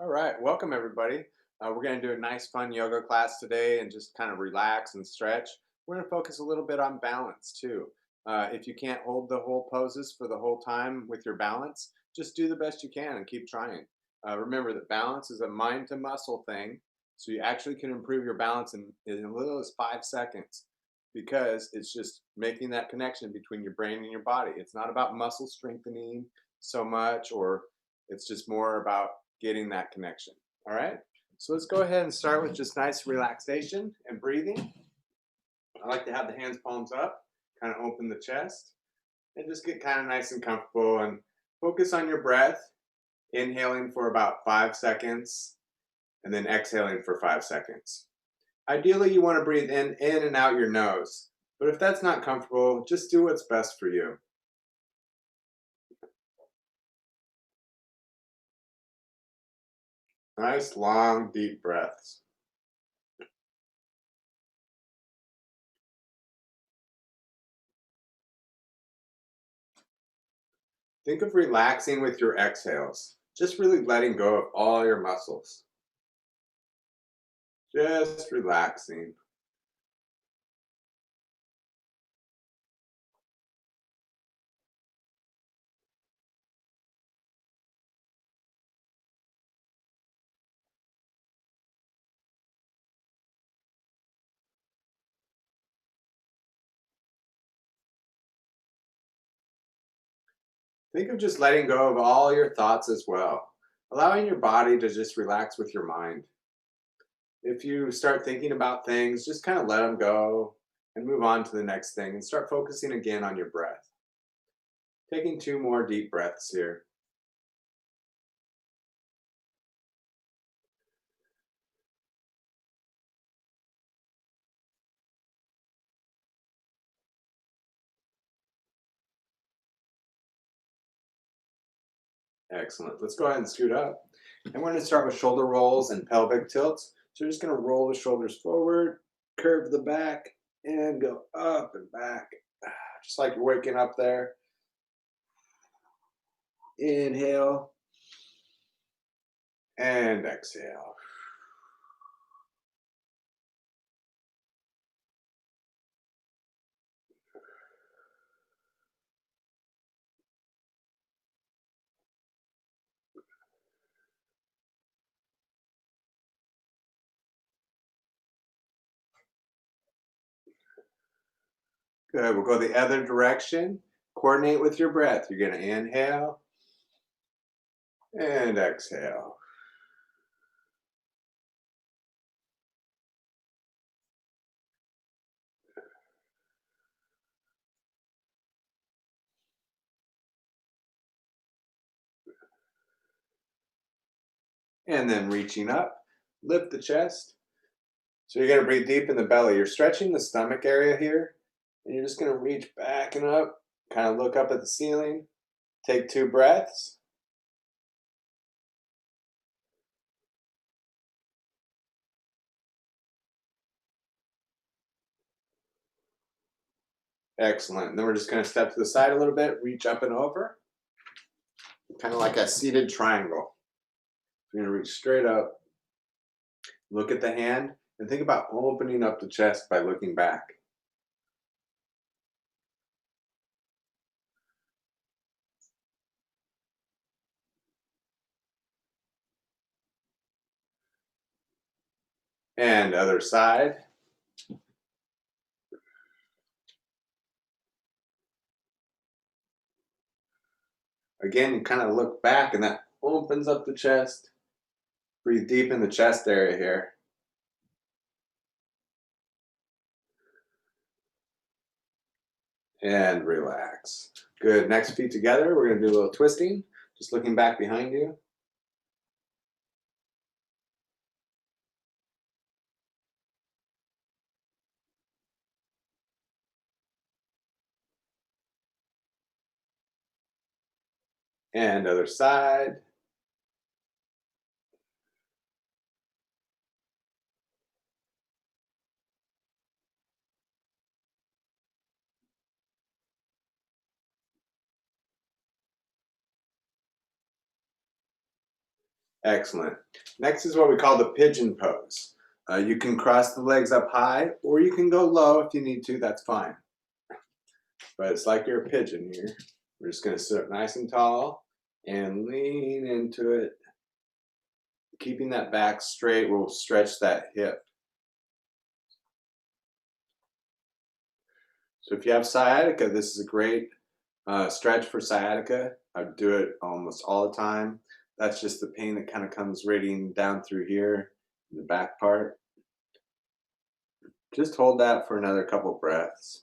All right, welcome everybody. We're going to do a nice fun yoga class today and just kind of relax and stretch. We're going to focus a little bit on balance too. If you can't hold the whole poses for the whole time with your balance, just do the best you can and keep trying. Remember that balance is a mind to muscle thing, so you actually can improve your balance in as little as 5 seconds because it's just making that connection between your brain and your body. It's not about muscle strengthening so much, or it's just more about getting that connection. All right. So let's go ahead and start with just nice relaxation and breathing. I like to have the hands palms up, kind of open the chest, and just get kind of nice and comfortable and focus on your breath, inhaling for about 5 seconds and then exhaling for 5 seconds. Ideally, you want to breathe in and out your nose. But if that's not comfortable, just do what's best for you. Nice, long, deep breaths. Think of relaxing with your exhales, just really letting go of all your muscles, just relaxing. Think of just letting go of all your thoughts as well, allowing your body to just relax with your mind. If you start thinking about things, just kind of let them go and move on to the next thing and start focusing again on your breath. Taking two more deep breaths here. Excellent. Let's go ahead and scoot up. And we're going to start with shoulder rolls and pelvic tilts. So you're just going to roll the shoulders forward, curve the back, and go up and back. Just like you're waking up there. Inhale and exhale. Good. We'll go the other direction. Coordinate with your breath. You're going to inhale and exhale. And then reaching up, lift the chest. So you're going to breathe deep in the belly. You're stretching the stomach area here. And you're just going to reach back and up, kind of look up at the ceiling. Take two breaths. Excellent. And then we're just going to step to the side a little bit, reach up and over, kind of like a seated triangle. You're going to reach straight up, look at the hand, and think about opening up the chest by looking back. And other side. Again, kind of look back, and that opens up the chest. Breathe deep in the chest area here. And relax. Good. Next feet together. We're going to do a little twisting. Just looking back behind you. And other side. Excellent. Next is what we call the pigeon pose. You can cross the legs up high, or you can go low if you need to, that's fine. But it's like you're a pigeon here. We're just gonna sit up nice and tall and lean into it. Keeping that back straight will stretch that hip. So if you have sciatica, this is a great stretch for sciatica. I do it almost all the time. That's just the pain that kind of comes radiating down through here, in the back part. Just hold that for another couple breaths.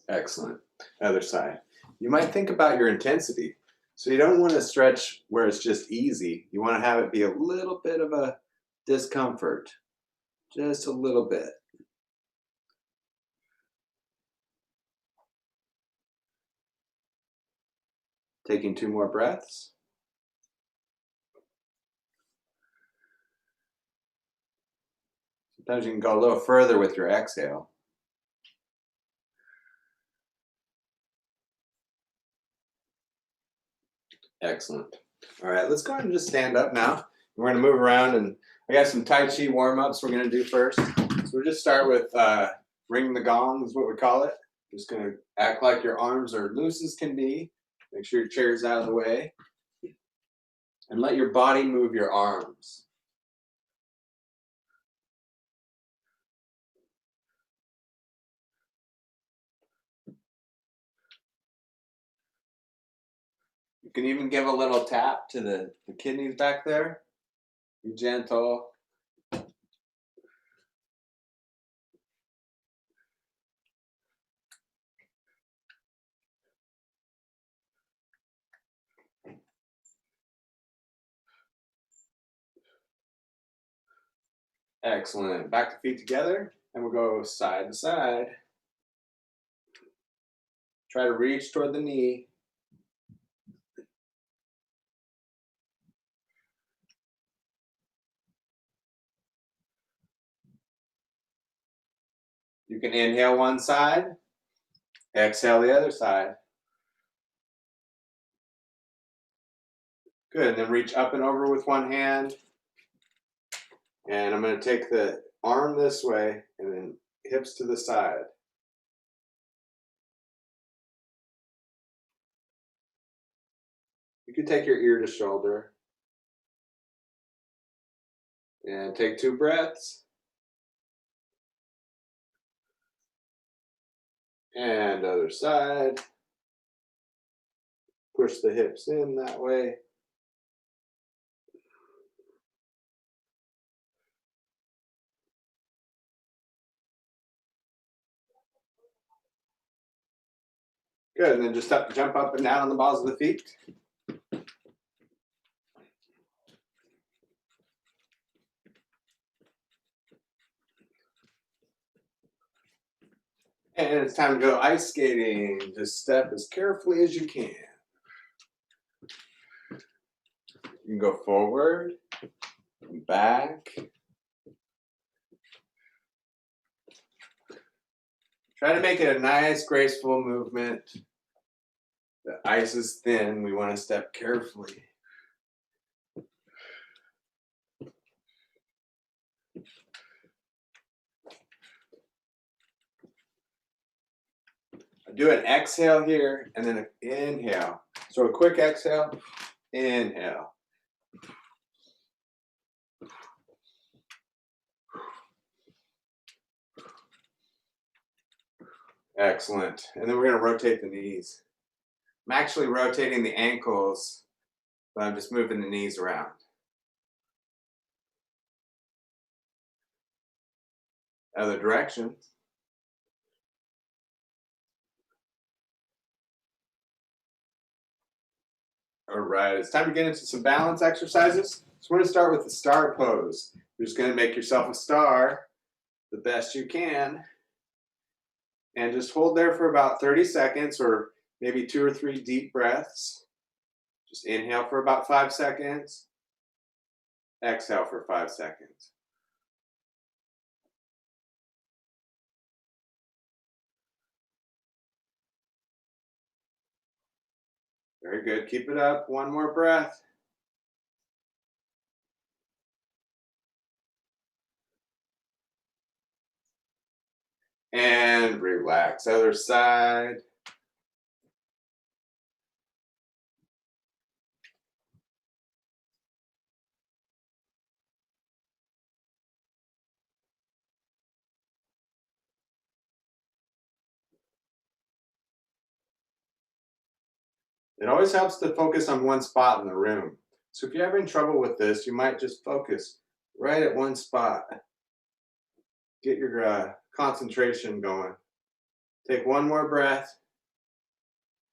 Excellent. Other side. You might think about your intensity. So you don't want to stretch where it's just easy. You want to have it be a little bit of a discomfort, just a little bit. Taking 2 more breaths. Sometimes you can go a little further with your exhale. Excellent. All right, let's go ahead and just stand up now. We're going to move around, and I got some Tai Chi warm-ups we're going to do first. So we'll just start with ring the gong is what we call it. Just going to act like your arms are loose as can be. Make sure your chair's out of the way. And let your body move your arms. You can even give a little tap to the kidneys back there. Be gentle. Excellent. Back to feet together, and we'll go side to side. Try to reach toward the knee. You can inhale one side, exhale the other side. Good, and then reach up and over with one hand. And I'm going to take the arm this way and then hips to the side. You can take your ear to shoulder. And take 2 breaths. And other side. Push the hips in that way. Good, and then just jump up and down on the balls of the feet. And it's time to go ice skating. Just step as carefully as you can. You can go forward, back. Try to make it a nice, graceful movement. The ice is thin. We want to step carefully. Do an exhale here and then an inhale. So a quick exhale, inhale. Excellent. And then we're going to rotate the knees. I'm actually rotating the ankles, but I'm just moving the knees around. Other direction. All right, it's time to get into some balance exercises. So we're going to start with the star pose. You're just going to make yourself a star the best you can. And just hold there for about 30 seconds or maybe 2 or 3 deep breaths. Just inhale for about 5 seconds. Exhale for 5 seconds. Very good. Keep it up. One more breath. And relax. Other side. It always helps to focus on one spot in the room. So if you're having trouble with this, you might just focus right at one spot. Get your concentration going. Take one more breath.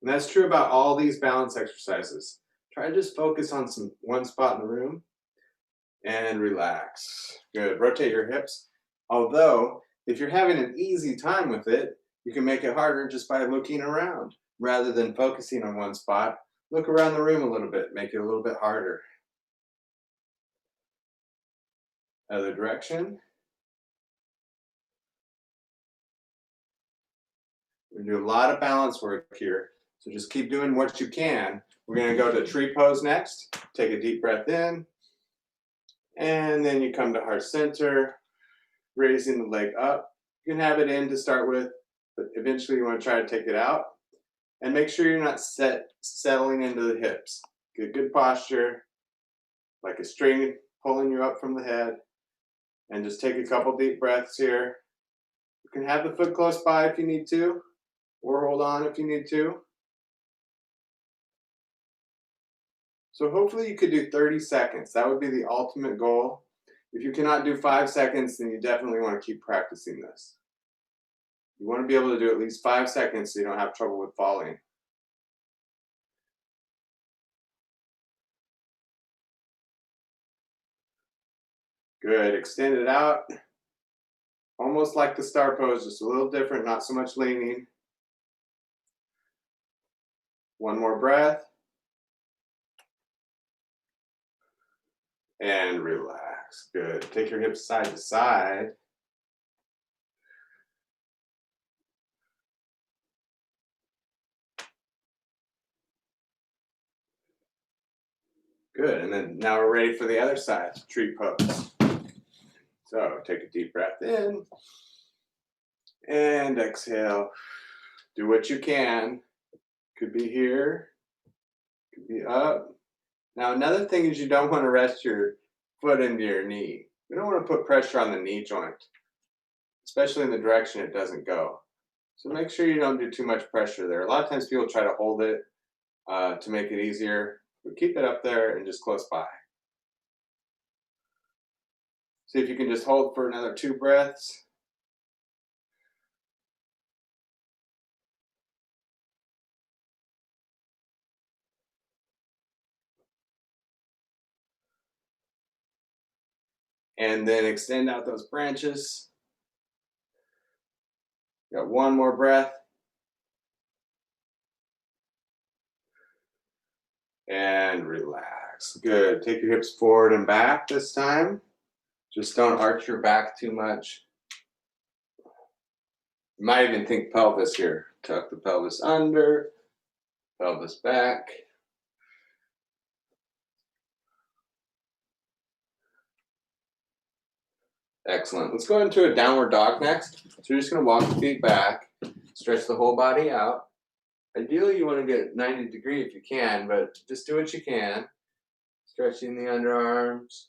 And that's true about all these balance exercises. Try to just focus on one spot in the room and relax. Good. Rotate your hips. Although, if you're having an easy time with it, you can make it harder just by looking around rather than focusing on one spot. Look around the room a little bit, make it a little bit harder. Other direction. We're gonna do a lot of balance work here, so just keep doing what you can. We're gonna go to tree pose next. Take a deep breath in, and then you come to heart center, raising the leg up. You can have it in to start with, but eventually you want to try to take it out. And make sure you're not settling into the hips. Get good posture, like a string pulling you up from the head. And just take a couple deep breaths here. You can have the foot close by if you need to, or hold on if you need to. So hopefully you could do 30 seconds. That would be the ultimate goal. If you cannot do 5 seconds, then you definitely want to keep practicing this. You want to be able to do at least 5 seconds so you don't have trouble with falling. Good. Extend it out. Almost like the star pose, just a little different, not so much leaning. One more breath. And relax. Good. Take your hips side to side. Good. And then now we're ready for the other side, tree pose. So take a deep breath in and exhale. Do what you can. Could be here, could be up. Now another thing is you don't want to rest your foot into your knee. We don't want to put pressure on the knee joint, especially in the direction it doesn't go. So make sure you don't do too much pressure there. A lot of times people try to hold it to make it easier, but keep it up there and just close by. See if you can just hold for another 2 breaths. And then extend out those branches. Got one more breath. And relax. Good. Take your hips forward and back this time. Just don't arch your back too much. You might even think pelvis here. Tuck the pelvis under, pelvis back. Excellent. Let's go into a downward dog next. So you're just going to walk the feet back, stretch the whole body out. Ideally, you want to get 90 degrees if you can, but just do what you can. Stretching the underarms.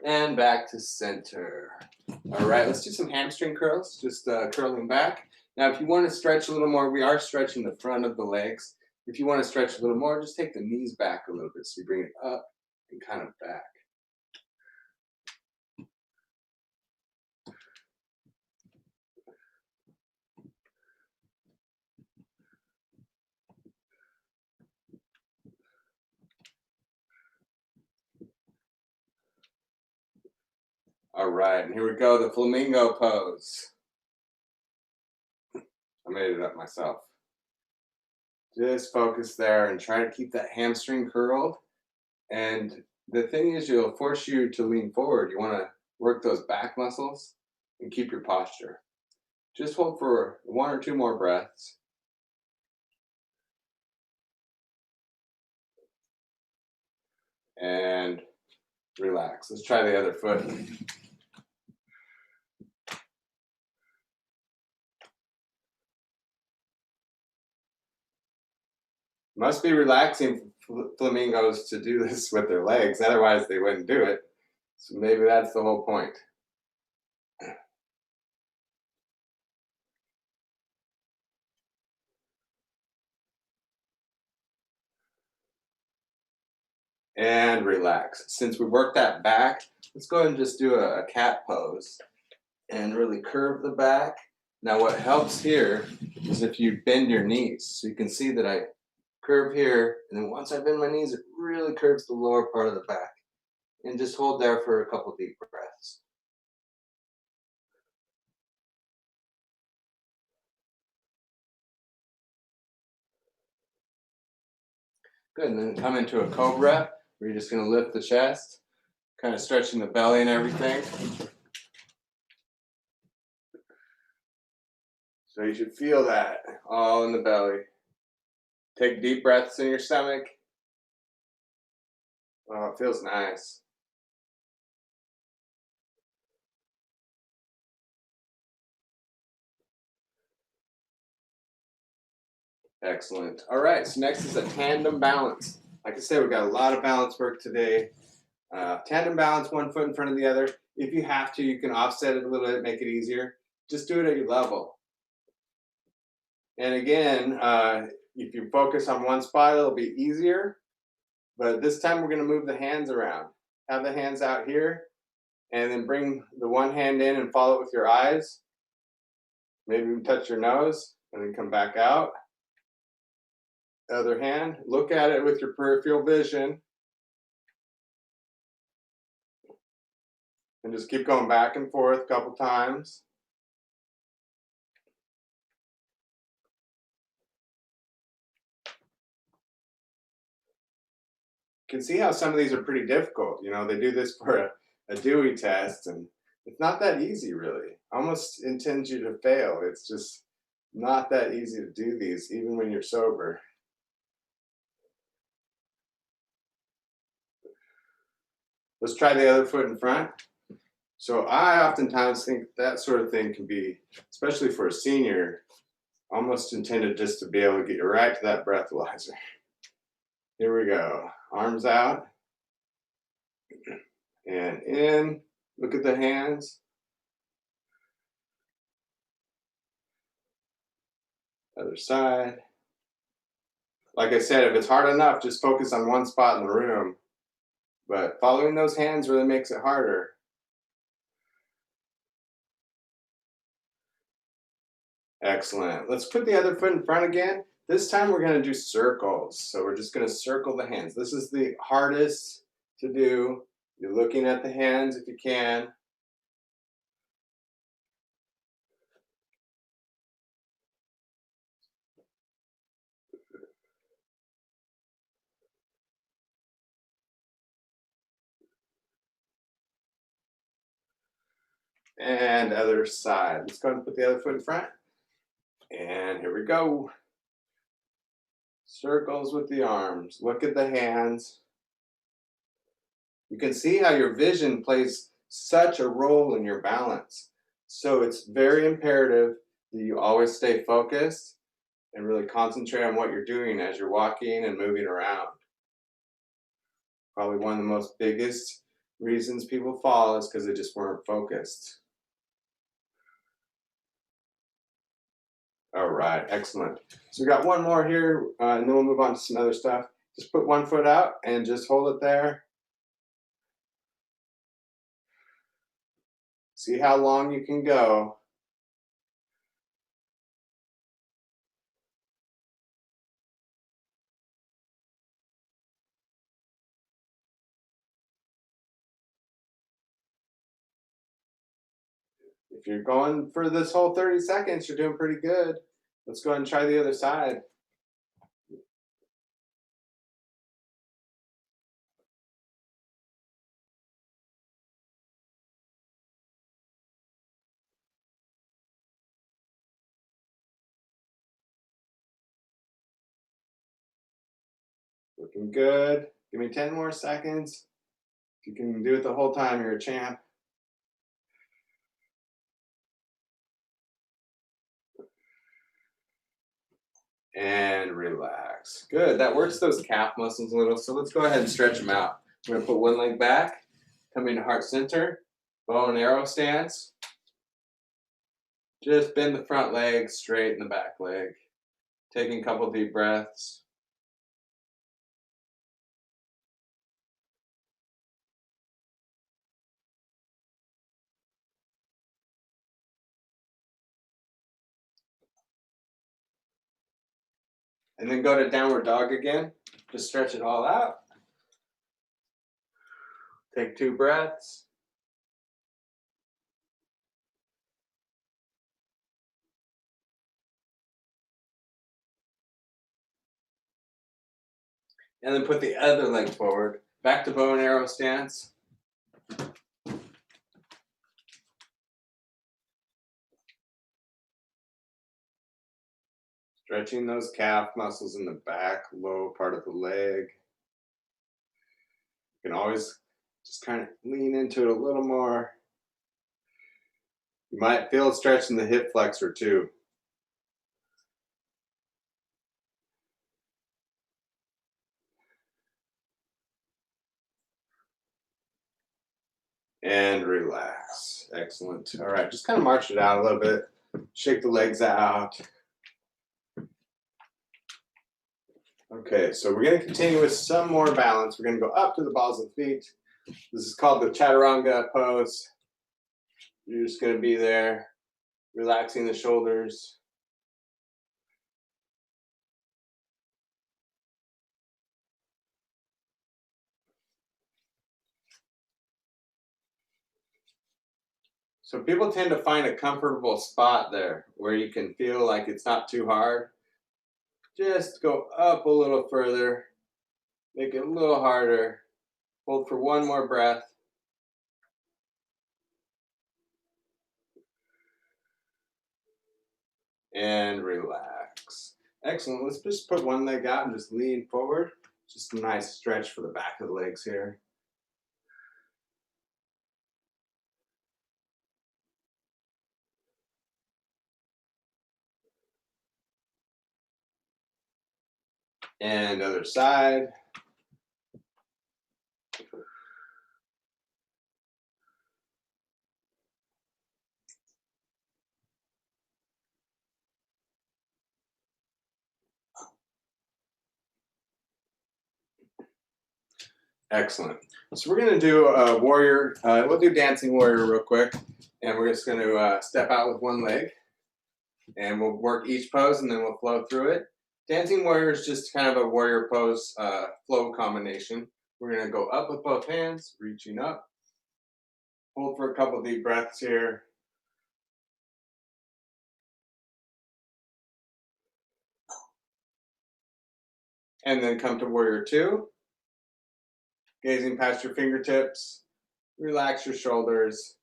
And back to center. All right, let's do some hamstring curls, just curling back. Now, if you want to stretch a little more, we are stretching the front of the legs. If you want to stretch a little more, just take the knees back a little bit. So you bring it up and kind of back. All right, and here we go, the flamingo pose. I made it up myself. Just focus there and try to keep that hamstring curled. And the thing is, you'll force you to lean forward. You want to work those back muscles and keep your posture. Just hold for 1 or 2 more breaths. And relax. Let's try the other foot. Must be relaxing for flamingos to do this with their legs, otherwise they wouldn't do it. So maybe that's the whole point. And relax. Since we worked that back, let's go ahead and just do a cat pose and really curve the back. Now what helps here is if you bend your knees. So you can see that I curve here, and then once I bend my knees, it really curves the lower part of the back. And just hold there for a couple deep breaths. Good, and then come into a cobra, where you're just gonna lift the chest, kind of stretching the belly and everything. So you should feel that all in the belly. Take deep breaths in your stomach. Oh, it feels nice. Excellent. All right, so next is a tandem balance. Like I said, we've got a lot of balance work today. Tandem balance, 1 foot in front of the other. If you have to, you can offset it a little bit, make it easier. Just do it at your level. And again, if you focus on one spot, it'll be easier. But this time we're going to move the hands around. Have the hands out here, and then bring the one hand in and follow it with your eyes. Maybe touch your nose, and then come back out. Other hand, look at it with your peripheral vision. And just keep going back and forth a couple times. You can see how some of these are pretty difficult. You know, they do this for a Dewey test, and it's not that easy, really. Almost intends you to fail. It's just not that easy to do these, even when you're sober. Let's try the other foot in front. So I oftentimes think that sort of thing can be, especially for a senior, almost intended just to be able to get you right to that breathalyzer. Here we go. Arms out and in. Look at the hands. Other side. Like I said, if it's hard enough, just focus on one spot in the room. But following those hands really makes it harder. Excellent. Let's put the other foot in front again. This time we're going to do circles. So we're just going to circle the hands. This is the hardest to do. You're looking at the hands if you can. And other side. Let's go ahead and put the other foot in front. And here we go. Circles with the arms. Look at the hands. You can see how your vision plays such a role in your balance. So it's very imperative that you always stay focused and really concentrate on what you're doing as you're walking and moving around. Probably one of the most biggest reasons people fall is because they just weren't focused. All right, excellent. So we got one more here, and then we'll move on to some other stuff. Just put one foot out and just hold it there. See how long you can go. If you're going for this whole 30 seconds, you're doing pretty good. Let's go ahead and try the other side. Looking good. Give me 10 more seconds. If you can do it the whole time, you're a champ. And relax. Good. That works those calf muscles a little. So let's go ahead and stretch them out. We're going to put one leg back, come into heart center, bow and arrow stance. Just bend the front leg, straighten the back leg. Taking a couple deep breaths. And then go to downward dog again. Just stretch it all out. Take 2 breaths. And then put the other leg forward. Back to bow and arrow stance. Stretching those calf muscles in the back, low part of the leg. You can always just kind of lean into it a little more. You might feel a stretch in the hip flexor too. And relax. Excellent. All right, just kind of march it out a little bit. Shake the legs out. Okay, so we're going to continue with some more balance. We're going to go up to the balls of the feet. This is called the chaturanga pose. You're just going to be there, relaxing the shoulders. So people tend to find a comfortable spot there where you can feel like it's not too hard. Just go up a little further, make it a little harder. Hold for one more breath. And relax. Excellent. Let's just put one leg out and just lean forward. Just a nice stretch for the back of the legs here. And other side. Excellent. So we're going to do a warrior. We'll do dancing warrior real quick. And we're just going to step out with one leg. And we'll work each pose and then we'll flow through it. Dancing warrior is just kind of a warrior pose flow combination. We're going to go up with both hands, reaching up. Hold for a couple deep breaths here. And then come to warrior 2. Gazing past your fingertips. Relax your shoulders.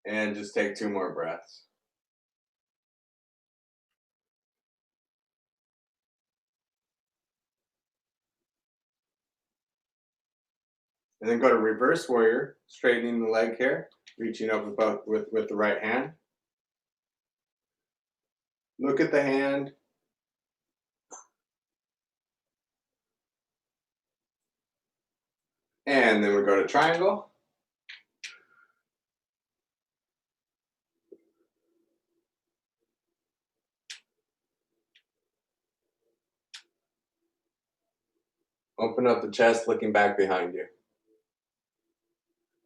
And just take 2 more breaths. And then go to reverse warrior, straightening the leg here, reaching up with the right hand. Look at the hand. And then we go to triangle. Open up the chest, looking back behind you.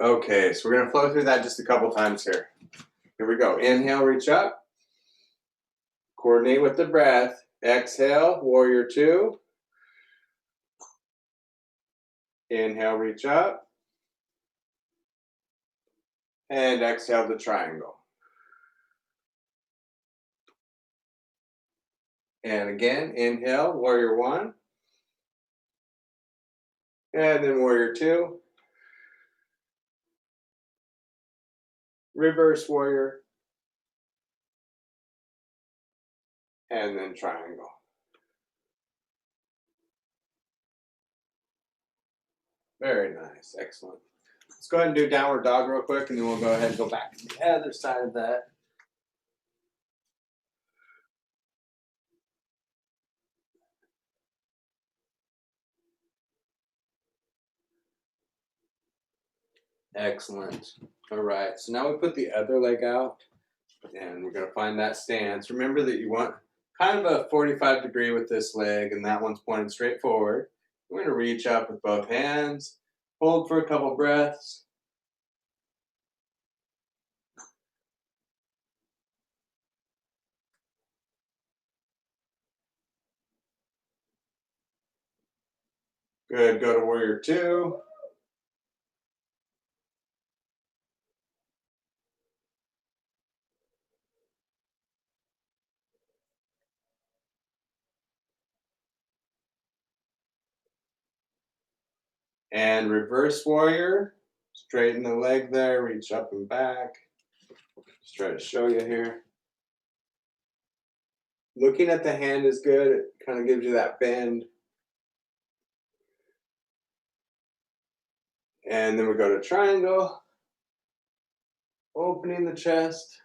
Okay, so we're going to flow through that just a couple times here. Here we go. Inhale, reach up. Coordinate with the breath. Exhale, warrior 2. Inhale, reach up. And exhale the triangle. And again, inhale, warrior one, and then warrior two, reverse warrior, and then triangle. Very nice, excellent. Let's go ahead and do downward dog real quick, and then we'll go ahead and go back to the other side of that. Excellent. All right, so now we put the other leg out, and we're going to find that stance. Remember that you want kind of a 45-degree with this leg, and that one's pointed straight forward. We're going to reach up with both hands, hold for a couple breaths. Good, go to warrior two. And reverse warrior. Straighten the leg there, reach up and back. Just try to show you here. Looking at the hand is good. It kind of gives you that bend. And then we go to triangle. Opening the chest.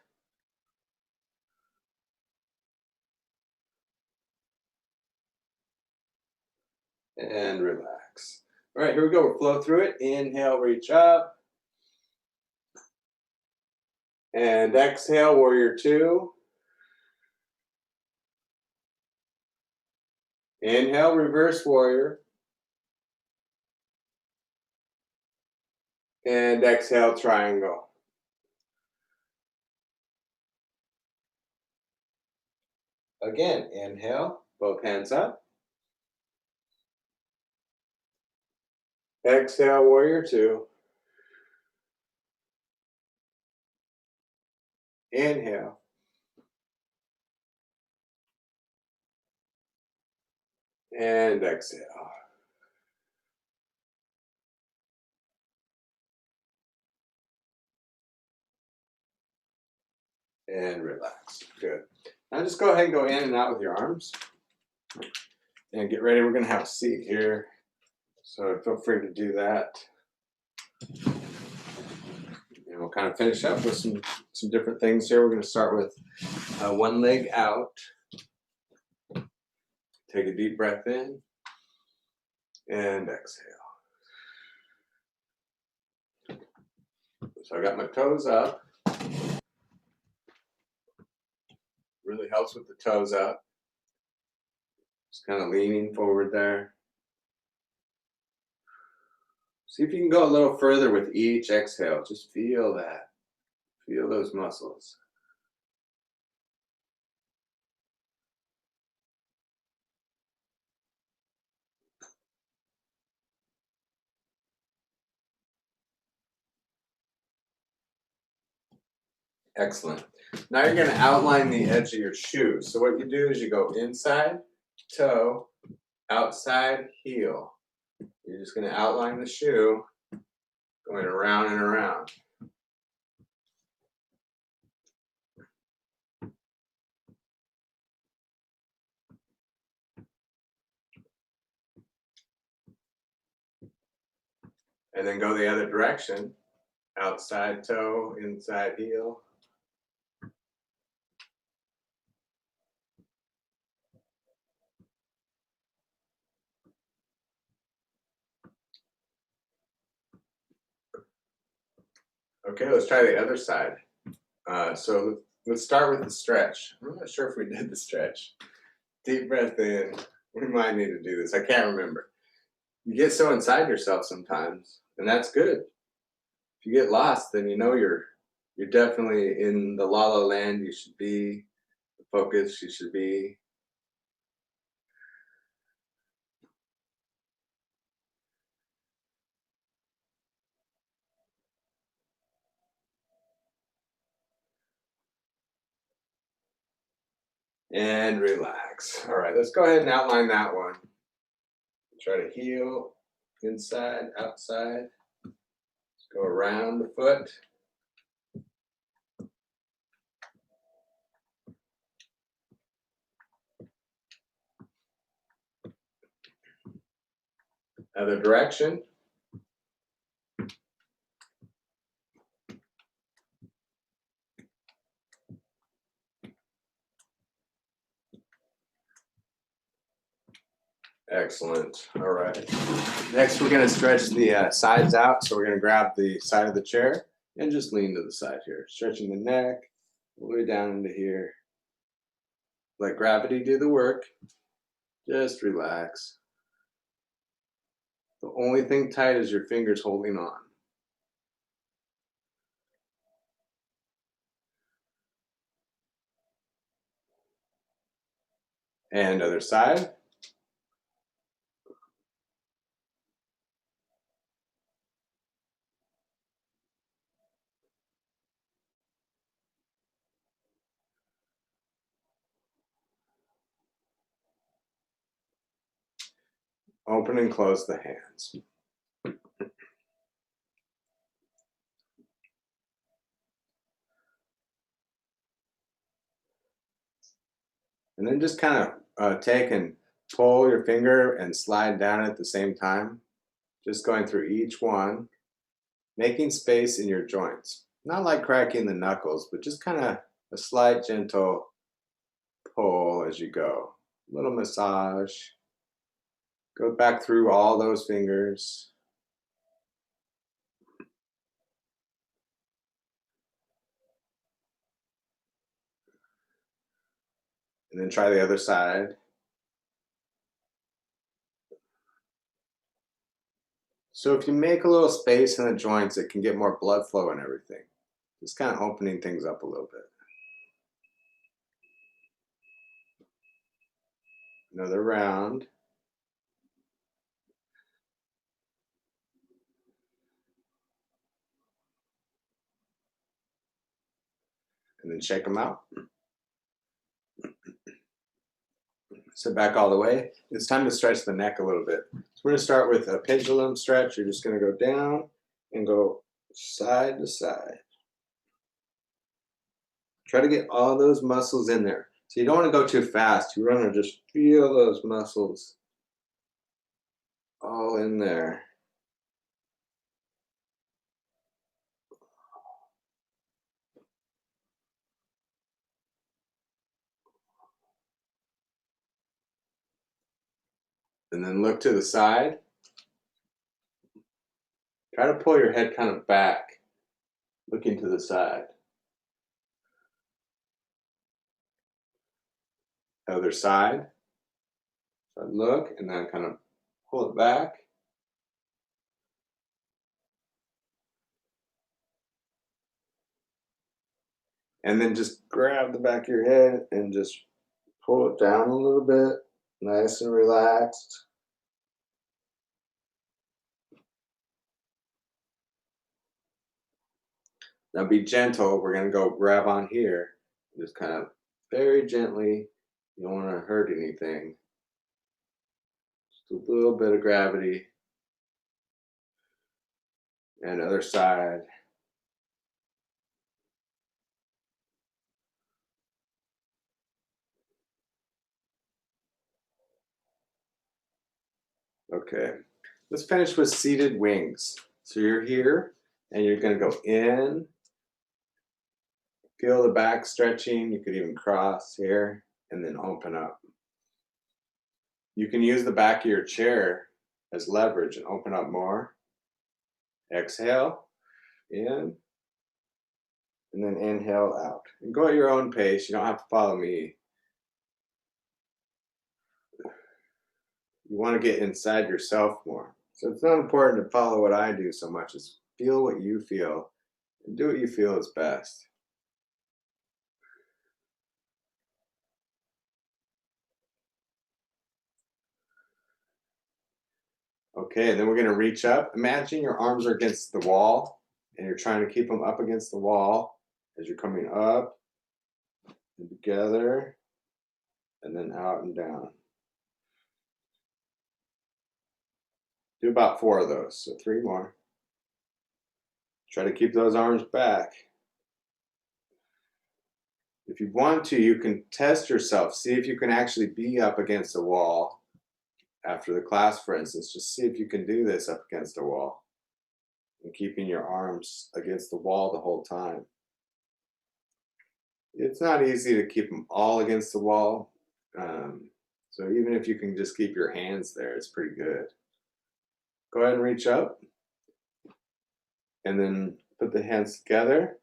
And relax. All right, here we go. We'll flow through it. Inhale, reach up. And exhale, warrior two. Inhale, reverse warrior. And exhale, triangle. Again, inhale, both hands up. Exhale, warrior two. Inhale. And exhale. And relax. Good. Now just go ahead and go in and out with your arms. And get ready. We're going to have a seat here. So feel free to do that. And we'll kind of finish up with some different things here. We're going to start with one leg out. Take a deep breath in. And exhale. So I got my toes up. Really helps with the toes up. Just kind of leaning forward there. See if you can go a little further with each exhale. Just feel that. Feel those muscles. Excellent. Now you're going to outline the edge of your shoe. So what you do is you go inside, toe, outside, heel. You're just going to outline the shoe, going around and around. And then go the other direction. Outside toe, inside heel. Okay, let's try the other side. So let's start with the stretch. I'm not sure if we did the stretch. Deep breath in. We might need to do this. I can't remember. You get so inside yourself sometimes, and that's good. If you get lost, then you know you're definitely in the la la land you should be, the focus you should be. And relax. All right, let's go ahead and outline that one. Try to heel, inside, outside. Let's go around the foot. Other direction. Excellent. All right. Next, we're going to stretch the sides out. So we're going to grab the side of the chair and just lean to the side here, stretching the neck all the way down into here. Let gravity do the work. Just relax. The only thing tight is your fingers holding on. And other side. Open and close the hands. And then just kind of take and pull your finger and slide down at the same time. Just going through each one, making space in your joints. Not like cracking the knuckles, but just kind of a slight gentle pull as you go. A little massage. Go back through all those fingers. And then try the other side. So if you make a little space in the joints, it can get more blood flow and everything. Just kind of opening things up a little bit. Another round. And then shake them out. Sit back all the way. It's time to stretch the neck a little bit. So we're going to start with a pendulum stretch. You're just going to go down and go side to side. Try to get all those muscles in there. So you don't want to go too fast. You want to just feel those muscles all in there. And then look to the side. Try to pull your head kind of back, looking to the side. Other side. So look and then kind of pull it back. And then just grab the back of your head and just pull it down a little bit, nice and relaxed. Now be gentle. We're going to go grab on here. Just kind of very gently. You don't want to hurt anything. Just a little bit of gravity. And other side. Okay. Let's finish with seated wings. So you're here and you're going to go in. Feel the back stretching. You could even cross here and then open up. You can use the back of your chair as leverage and open up more. Exhale in and then inhale out. And go at your own pace. You don't have to follow me. You want to get inside yourself more. So it's not important to follow what I do so much as feel what you feel and do what you feel is best. Okay, and then we're going to reach up. Imagine your arms are against the wall and you're trying to keep them up against the wall as you're coming up and together. and then out and down. Do about 4 of those, so 3 more. Try to keep those arms back. If you want to, you can test yourself. See if you can actually be up against a wall after the class, for instance. Just see if you can do this up against a wall and keeping your arms against the wall the whole time. It's not easy to keep them all against the wall. So even if you can just keep your hands there, it's pretty good. Go ahead and reach up and then put the hands together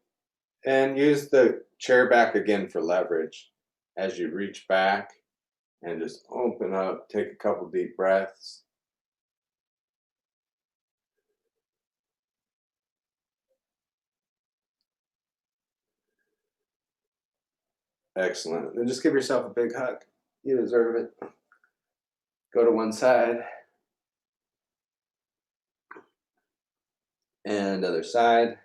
and use the chair back again for leverage as you reach back and just open up. Take a couple deep breaths. Excellent. Then just give yourself a big hug. You deserve it. Go to one side and other side.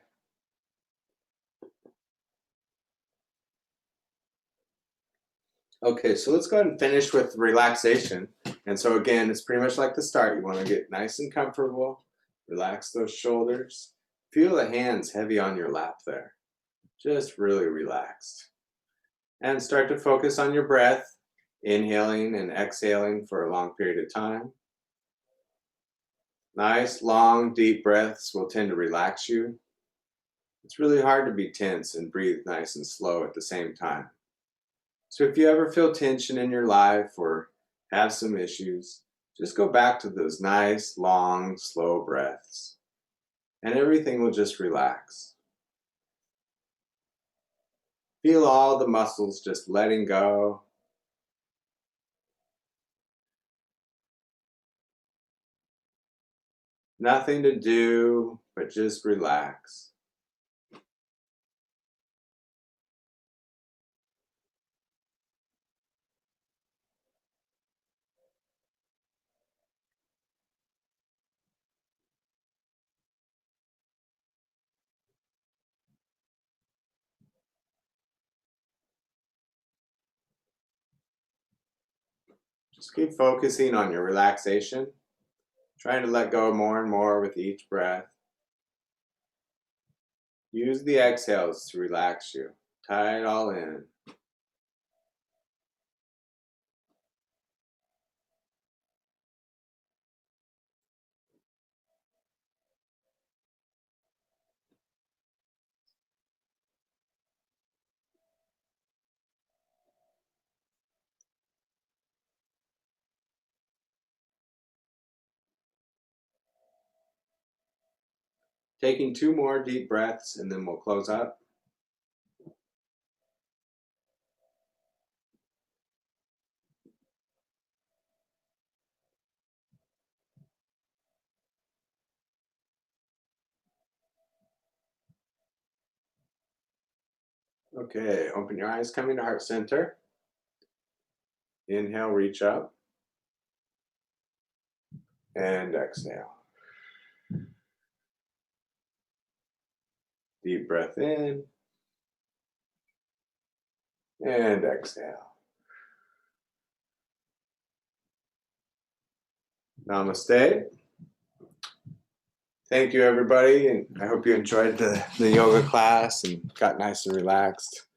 Okay, so let's go ahead and finish with relaxation. And so again, it's pretty much like the start. You want to get nice and comfortable. Relax those shoulders. Feel the hands heavy on your lap there. Just really relaxed. And start to focus on your breath, inhaling and exhaling for a long period of time. Nice, long, deep breaths will tend to relax you. It's really hard to be tense and breathe nice and slow at the same time. So if you ever feel tension in your life or have some issues, just go back to those nice, long, slow breaths, and everything will just relax. Feel all the muscles just letting go. Nothing to do, but just relax. Just keep focusing on your relaxation, trying to let go more and more with each breath. Use the exhales to relax you. Tie it all in. Taking 2 more deep breaths and then we'll close up. Okay, open your eyes, coming to heart center. Inhale, reach up. And exhale. Deep breath in. And exhale. Namaste. Thank you, everybody, and I hope you enjoyed the yoga class and got nice and relaxed.